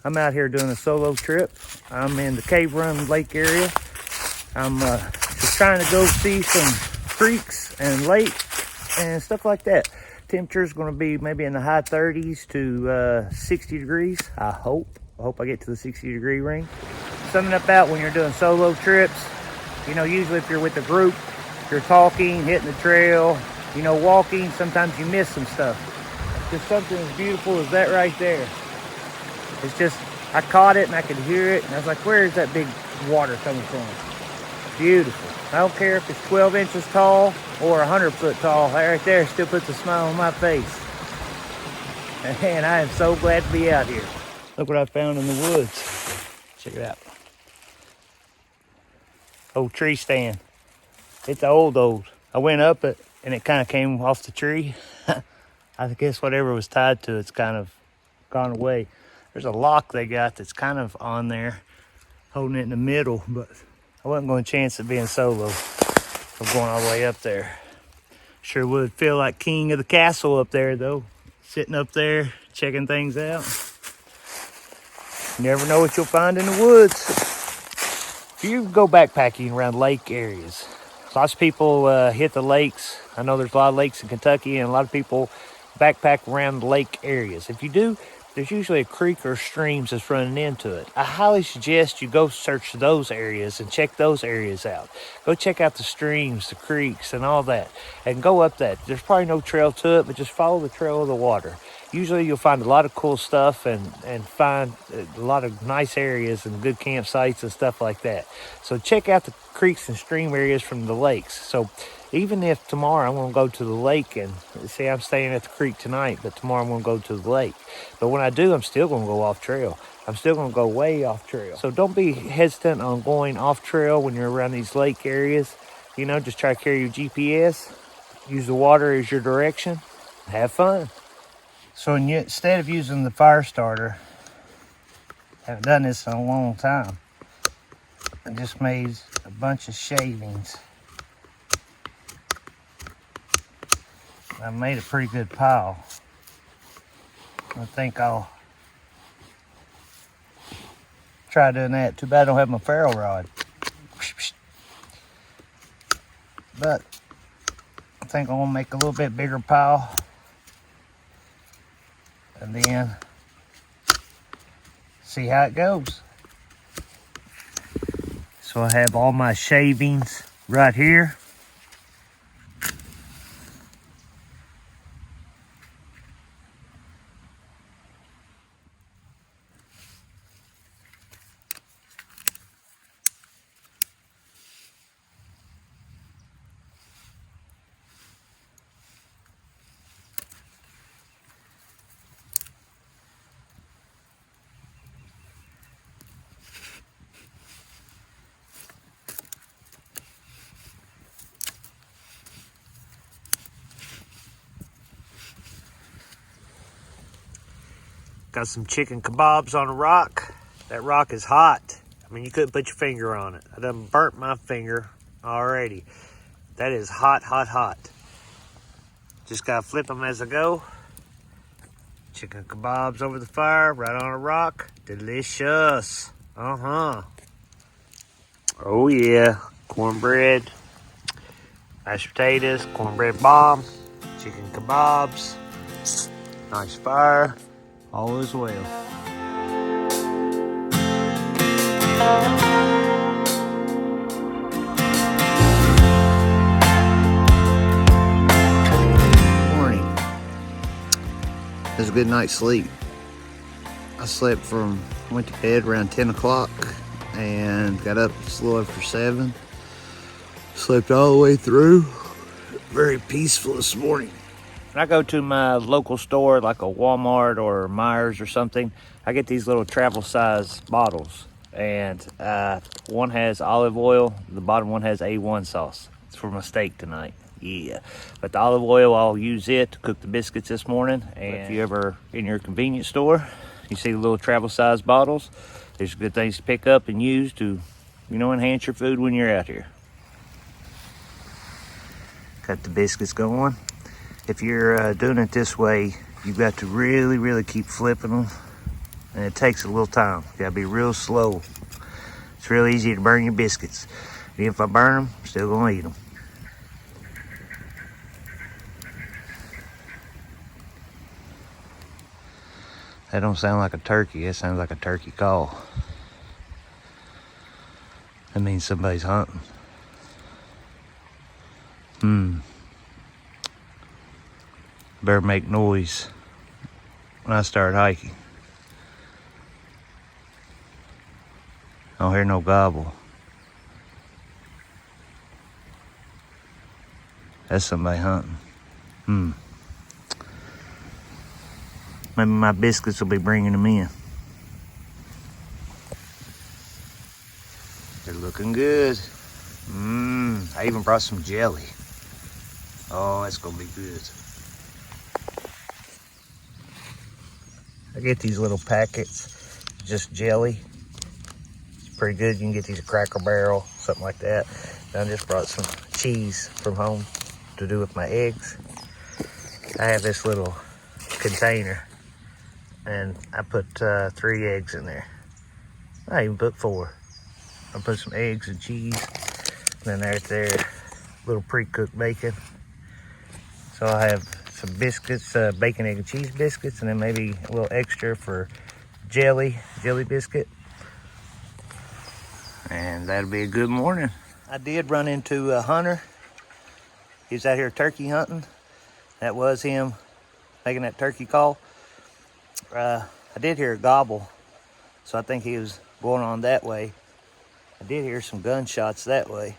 I'm out here doing a solo trip. I'm in the Cave Run Lake area. I'm just trying to go see some creeks and lakes and stuff like that. Temperature is going to be maybe in the high 30s to 60 degrees. I hope I get to the 60-degree range. Something about when you're doing solo trips, you know, usually if you're with a group, you're talking, hitting the trail, you know, walking, sometimes you miss some stuff. Just something as beautiful as that right there. It's just, I caught it and I could hear it, and I was like, where is that big water coming from? Beautiful. I don't care if it's 12 inches tall or 100 foot tall. That right there still puts a smile on my face. And I am so glad to be out here. Look what I found in the woods. Check it out. Old tree stand. It's old. I went up it and it kind of came off the tree. I guess whatever was tied to it's kind of gone away. There's a lock they got that's kind of on there, holding it in the middle, but I wasn't going to chance it being solo of going all the way up there. Sure would feel like king of the castle up there though, sitting up there checking things out. You never know what you'll find in the woods. If you go backpacking around lake areas, lots of people hit the lakes. I know there's a lot of lakes in Kentucky, and a lot of people backpack around lake areas. If you do, there's usually a creek or streams that's running into it. I highly suggest you go search those areas and check those areas out. Go check out the streams, the creeks, and all that, and go up that. There's probably no trail to it, but just follow the trail of the water. Usually you'll find a lot of cool stuff and find a lot of nice areas and good campsites and stuff like that. So check out the creeks and stream areas from the lakes. So even if tomorrow I'm going to go to the lake and say I'm staying at the creek tonight, but tomorrow I'm going to go to the lake. But when I do, I'm still going to go off trail. I'm still going to go way off trail. So don't be hesitant on going off trail when you're around these lake areas. You know, just try to carry your GPS. Use the water as your direction. Have fun. So instead of using the fire starter, I haven't done this in a long time. I just made a bunch of shavings. I made a pretty good pile. I think I'll try doing that. Too bad I don't have my ferro rod. But I think I'm gonna make a little bit bigger pile. And then see how it goes. So I have all my shavings right here. Got some chicken kebabs on a rock. That rock is hot. I mean, you couldn't put your finger on it. I done burnt my finger already. That is hot, hot, hot. Just gotta flip them as I go. Chicken kebabs over the fire, right on a rock. Delicious. Oh yeah. Cornbread, mashed potatoes, cornbread bomb, chicken kebabs. Nice fire. All is well. Morning. It was a good night's sleep. I went to bed around 10 o'clock and got up just a little after 7. Slept all the way through. Very peaceful this morning. When I go to my local store, like a Walmart or Myers or something, I get these little travel size bottles. And one has olive oil, the bottom one has A1 sauce. It's for my steak tonight. Yeah. But the olive oil, I'll use it to cook the biscuits this morning. And if you ever in your convenience store, you see the little travel size bottles, there's good things to pick up and use to, you know, enhance your food when you're out here. Got the biscuits going. If you're doing it this way, you've got to really, really keep flipping them and it takes a little time. You gotta be real slow. It's real easy to burn your biscuits. And if I burn them, I'm still gonna eat them. That don't sound like a turkey. That sounds like a turkey call. That means somebody's hunting. Better make noise when I start hiking. I don't hear no gobble. That's somebody hunting. Maybe my biscuits will be bringing them in. They're looking good. I even brought some jelly. Oh, it's gonna be good. I get these little packets, just jelly. It's pretty good. You can get these at Cracker Barrel, something like that. And I just brought some cheese from home to do with my eggs. I have this little container, and I put 3 eggs in there. I even put 4. I put some eggs and cheese, and then there's their little pre-cooked bacon. So I have some biscuits, bacon, egg, and cheese biscuits, and then maybe a little extra for jelly biscuit. And that'll be a good morning. I did run into a hunter. He was out here turkey hunting. That was him making that turkey call. I did hear a gobble, so I think he was going on that way. I did hear some gunshots that way.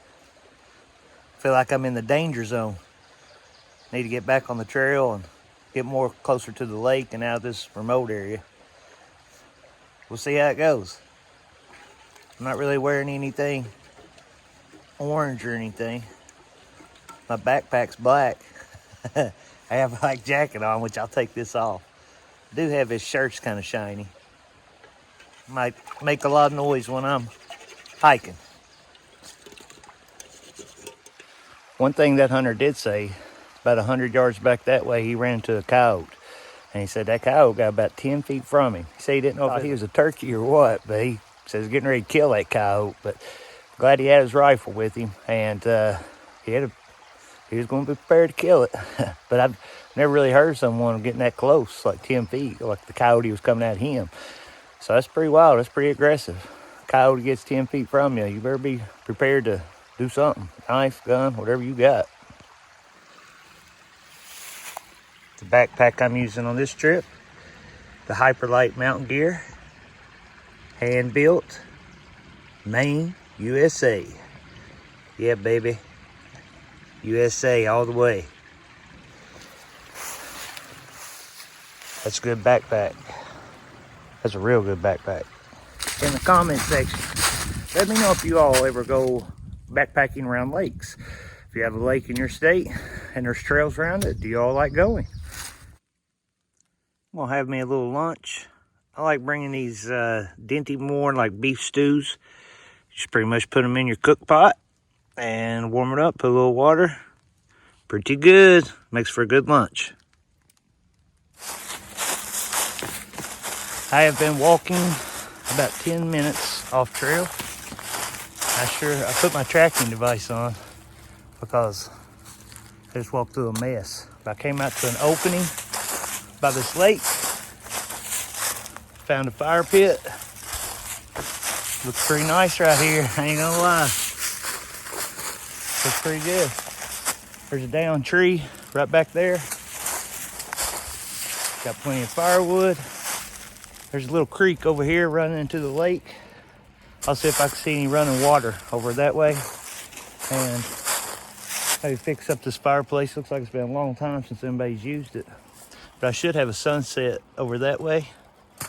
I feel like I'm in the danger zone. Need to get back on the trail and get more closer to the lake and out of this remote area. We'll see how it goes. I'm not really wearing anything orange or anything. My backpack's black. I have a black jacket on, which I'll take this off. I do have his shirt's kind of shiny. Might make a lot of noise when I'm hiking. One thing that hunter did say, about 100 yards back that way, he ran into a coyote. And he said that coyote got about 10 feet from him. He said he didn't know if he was a turkey or what, but he says he's getting ready to kill that coyote. But glad he had his rifle with him, and he was going to be prepared to kill it. But I've never really heard someone getting that close, like 10 feet, like the coyote was coming at him. So that's pretty wild. That's pretty aggressive. Coyote gets 10 feet from you. You better be prepared to do something. Knife, gun, whatever you got. The backpack I'm using on this trip, the Hyperlight Mountain Gear, hand built, Maine, USA. Yeah, baby. USA all the way. That's a good backpack. That's a real good backpack. In the comment section, let me know if you all ever go backpacking around lakes. If you have a lake in your state and there's trails around it, do you all like going? I'm gonna have me a little lunch. I like bringing these Dinty Moore like beef stews. Just pretty much put them in your cook pot and warm it up, put a little water. Pretty good. Makes for a good lunch. I have been walking about 10 minutes off trail. I put my tracking device on because I just walked through a mess. But I came out to an opening by this lake. Found a fire pit. Looks pretty nice right here, I ain't gonna lie. Looks pretty good. There's a down tree right back there. Got plenty of firewood. There's a little creek over here running into the lake. I'll see if I can see any running water over that way. And maybe fix up this fireplace. Looks like it's been a long time since anybody's used it. But I should have a sunset over that way. I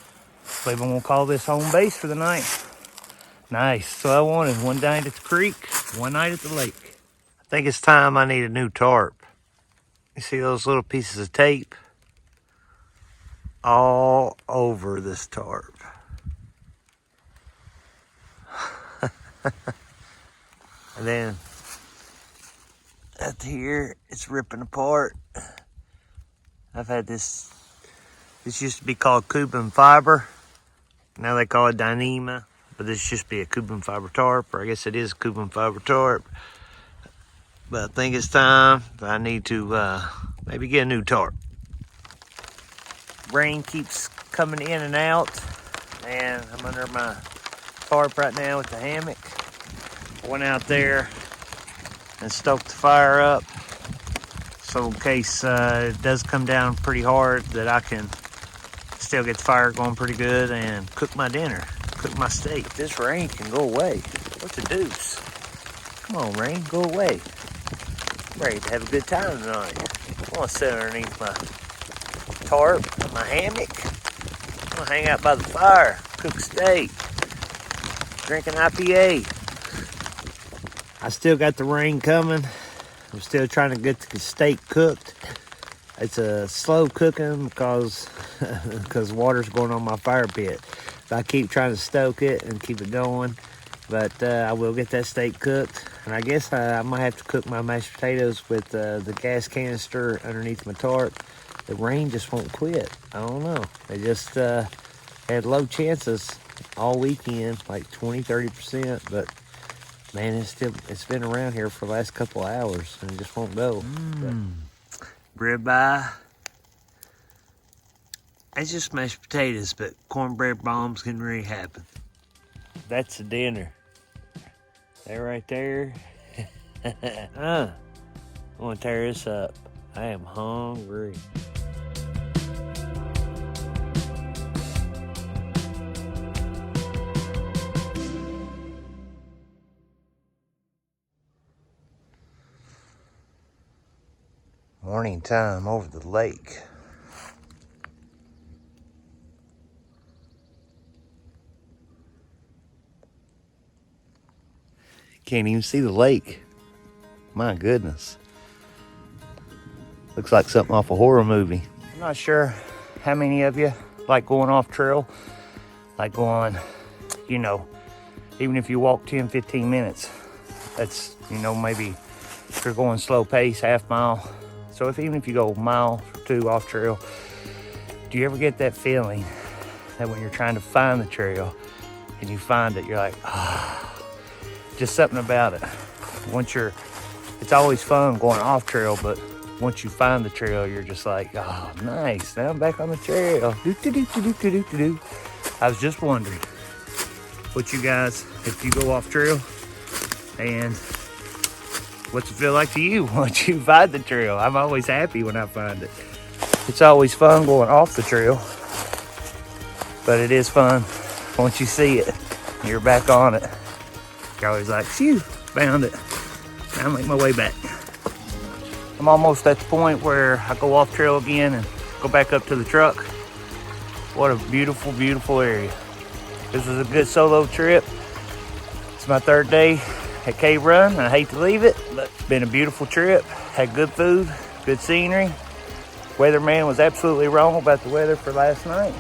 believe I'm gonna call this home base for the night. Nice. So I wanted one night at the creek, one night at the lake. I think it's time I need a new tarp. You see those little pieces of tape? All over this tarp. And then up here, it's ripping apart. I've had this used to be called Cuban fiber. Now they call it Dyneema, but this should be a carbon fiber tarp, or I guess it is a carbon fiber tarp. But I think it's time I need to maybe get a new tarp. Rain keeps coming in and out, and I'm under my tarp right now with the hammock. I went out there and stoked the fire up, so in case it does come down pretty hard, that I can still get the fire going pretty good and cook my dinner, cook my steak. This rain can go away. What the deuce? Come on, rain, go away. I'm ready to have a good time tonight. I want to sit underneath my tarp, my hammock. I'm gonna hang out by the fire, cook steak, drink an IPA. I still got the rain coming. I'm still trying to get the steak cooked. It's a slow cooking because water's going on my fire pit. But I keep trying to stoke it and keep it going. But I will get that steak cooked. And I guess I might have to cook my mashed potatoes with the gas canister underneath my tarp. The rain just won't quit. I don't know. They just had low chances all weekend, like 20-30%. But man, it's been around here for the last couple of hours and it just won't go. Ribeye. It's just mashed potatoes, but cornbread bombs can really happen. That's the dinner. That right there. I want to tear this up. I am hungry. Morning time over the lake. Can't even see the lake. My goodness. Looks like something off a horror movie. I'm not sure how many of you like going off trail. Like going, even if you walk 10-15 minutes, that's, maybe if you're going slow pace, half mile. So even if you go a mile or two off trail, do you ever get that feeling that when you're trying to find the trail and you find it, you're like, just something about it. It's always fun going off trail, but once you find the trail, you're just like, oh, nice. Now I'm back on the trail. I was just wondering what you guys, if you go off trail, and what's it feel like to you once you find the trail? I'm always happy when I find it. It's always fun going off the trail, but it is fun once you see it, you're back on it. You're always like, phew, found it. Now I make my way back. I'm almost at the point where I go off trail again and go back up to the truck. What a beautiful, beautiful area. This was a good solo trip. It's my third day at Cave Run, and I hate to leave it, but it's been a beautiful trip. Had good food, good scenery. Weatherman was absolutely wrong about the weather for last night.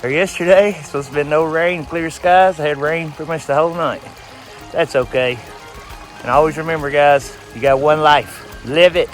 Or yesterday, it's supposed to have been no rain, clear skies. I had rain pretty much the whole night. That's okay. And always remember, guys, you got one life. Live it.